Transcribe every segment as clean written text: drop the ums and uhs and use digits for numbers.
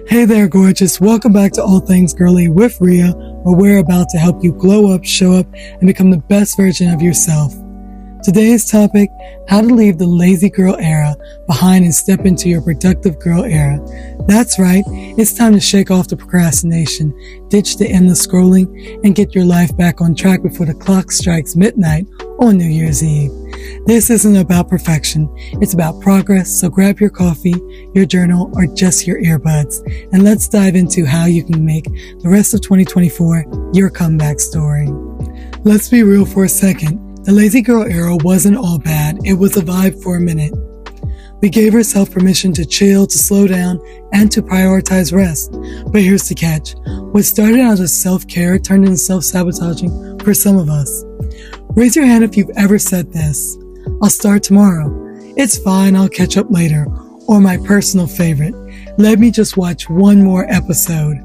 Hey there, gorgeous. Welcome back to All Things Girly with Rhea, where we're about to help you glow up, show up, and become the best version of yourself. Today's topic, how to leave the lazy girl era behind and step into your productive girl era. That's right, it's time to shake off the procrastination, ditch the endless scrolling, and get your life back on track before the clock strikes midnight on New Year's Eve. This isn't about perfection, it's about progress, so grab your coffee, your journal, or just your earbuds, and let's dive into how you can make the rest of 2024 your comeback story. Let's be real for a second. The lazy girl era wasn't all bad, it was a vibe for a minute. We gave ourselves permission to chill, to slow down, and to prioritize rest. But here's the catch. What started out as self-care turned into self-sabotaging for some of us. Raise your hand if you've ever said this. I'll start tomorrow. It's fine, I'll catch up later. Or my personal favorite, let me just watch one more episode.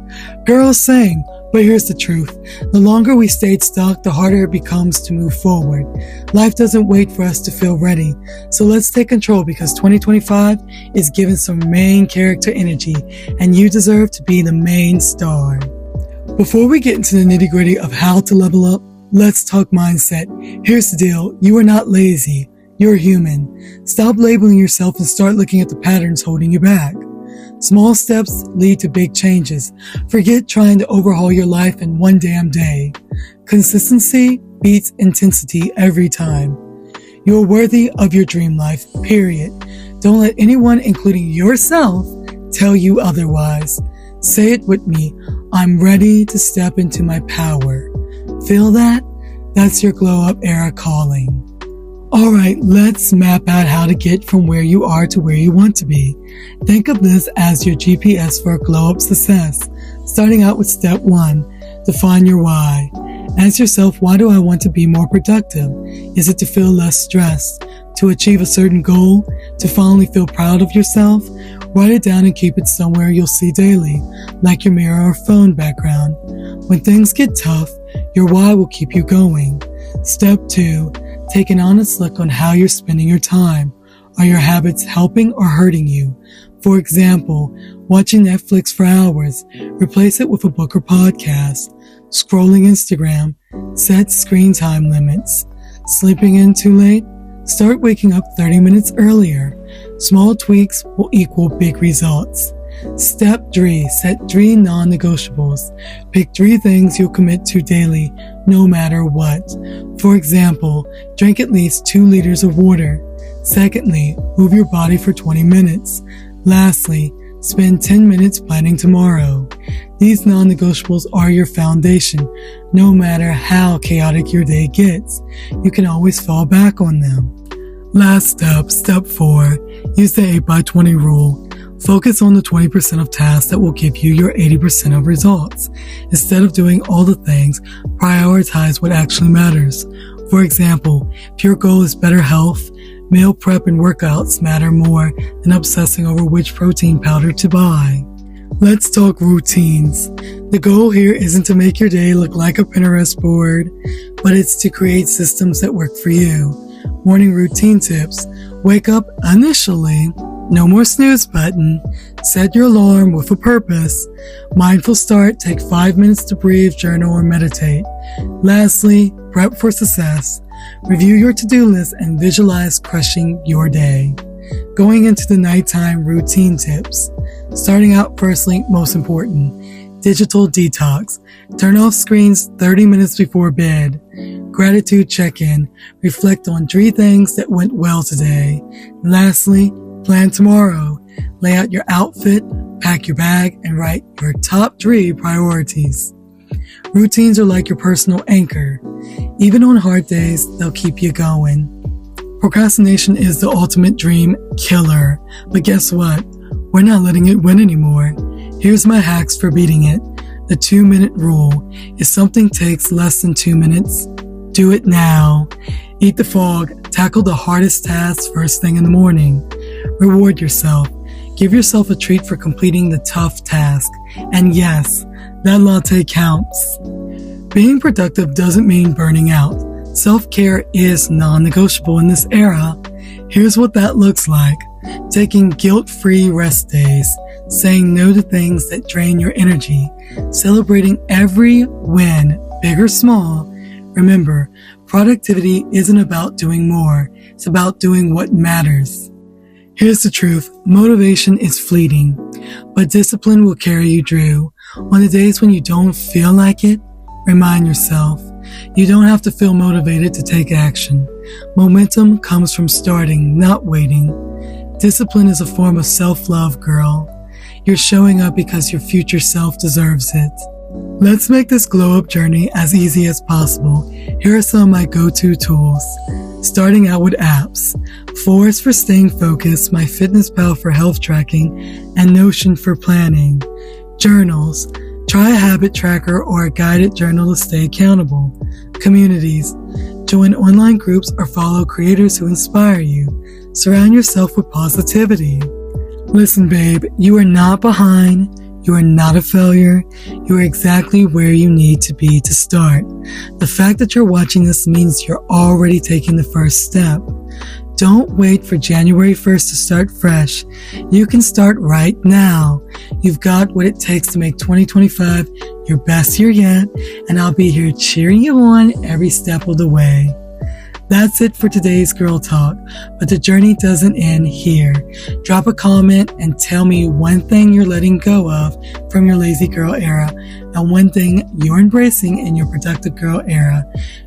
Girls, same. But here's the truth. The longer we stayed stuck, the harder it becomes to move forward. Life doesn't wait for us to feel ready. So let's take control because 2025 is giving some main character energy and you deserve to be the main star. Before we get into the nitty-gritty of how to level up, let's talk mindset. Here's the deal. You are not lazy. You're human. Stop labeling yourself and start looking at the patterns holding you back. Small steps lead to big changes. Forget trying to overhaul your life in one damn day. Consistency beats intensity every time. You're worthy of your dream life, period. Don't let anyone, including yourself, tell you otherwise. Say it with me. I'm ready to step into my power. Feel that? That's your glow up era calling. Alright, let's map out how to get from where you are to where you want to be. Think of this as your GPS for a glow up success. Starting out with step 1, define your why. Ask yourself, why do I want to be more productive? Is it to feel less stressed? To achieve a certain goal? To finally feel proud of yourself? Write it down and keep it somewhere you'll see daily, like your mirror or phone background. When things get tough, your why will keep you going. Step 2, take an honest look on how you're spending your time. Are your habits helping or hurting you? For example, watching Netflix for hours, replace it with a book or podcast. Scrolling Instagram, set screen time limits. Sleeping in too late? Start waking up 30 minutes earlier. Small tweaks will equal big results. Step 3, set 3 non-negotiables. Pick 3 things you'll commit to daily, no matter what. For example, drink at least 2 liters of water. Secondly, move your body for 20 minutes. Lastly, spend 10 minutes planning tomorrow. These non-negotiables are your foundation. No matter how chaotic your day gets, you can always fall back on them. Last step, step 4, use the 8x20 rule. Focus on the 20% of tasks that will give you your 80% of results. Instead of doing all the things, prioritize what actually matters. For example, if your goal is better health, meal prep and workouts matter more than obsessing over which protein powder to buy. Let's talk routines. The goal here isn't to make your day look like a Pinterest board, but it's to create systems that work for you. Morning routine tips. Wake up initially. No more snooze button. Set your alarm with a purpose. Mindful start. Take 5 minutes to breathe, journal, or meditate. Lastly, prep for success. Review your to-do list and visualize crushing your day. Going into the nighttime routine tips. Starting out firstly, most important, digital detox. Turn off screens 30 minutes before bed. Gratitude check-in. Reflect on 3 things that went well today. Lastly, plan tomorrow. Lay out your outfit, pack your bag, and write your top 3 priorities. Routines are like your personal anchor. Even on hard days, they'll keep you going. Procrastination is the ultimate dream killer. But guess what? We're not letting it win anymore. Here's my hacks for beating it. The 2-minute rule. If something takes less than 2 minutes, do it now. Eat the fog. Tackle the hardest tasks first thing in the morning. Reward yourself. Give yourself a treat for completing the tough task. And yes, that latte counts. Being productive doesn't mean burning out. Self-care is non-negotiable in this era. Here's what that looks like. Taking guilt-free rest days. saying no to things that drain your energy, celebrating every win, big or small. Remember, productivity isn't about doing more, it's about doing what matters. Here's the truth, motivation is fleeting, but discipline will carry you through. On the days when you don't feel like it, remind yourself, you don't have to feel motivated to take action. Momentum comes from starting, not waiting. Discipline is a form of self-love, girl. You're showing up because your future self deserves it. Let's make this glow-up journey as easy as possible. Here are some of my go-to tools. Starting out with apps. Forest for staying focused, MyFitnessPal for health tracking, and Notion for planning. Journals. Try a habit tracker or a guided journal to stay accountable. Communities. Join online groups or follow creators who inspire you. Surround yourself with positivity. Listen, babe, you are not behind. You are not a failure. You are exactly where you need to be to start. The fact that you're watching this means you're already taking the first step. Don't wait for January 1st to start fresh. You can start right now. You've got what it takes to make 2025 your best year yet, and I'll be here cheering you on every step of the way. That's it for today's Girl Talk, but the journey doesn't end here. Drop a comment and tell me one thing you're letting go of from your lazy girl era and one thing you're embracing in your productive girl era.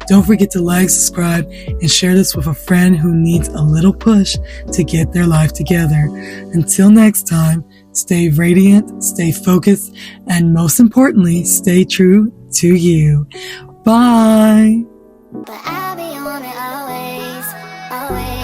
Don't forget to like, subscribe, and share this with a friend who needs a little push to get their life together. Until next time, stay radiant, stay focused, and most importantly, stay true to you. Bye. But I'll be on it always, always.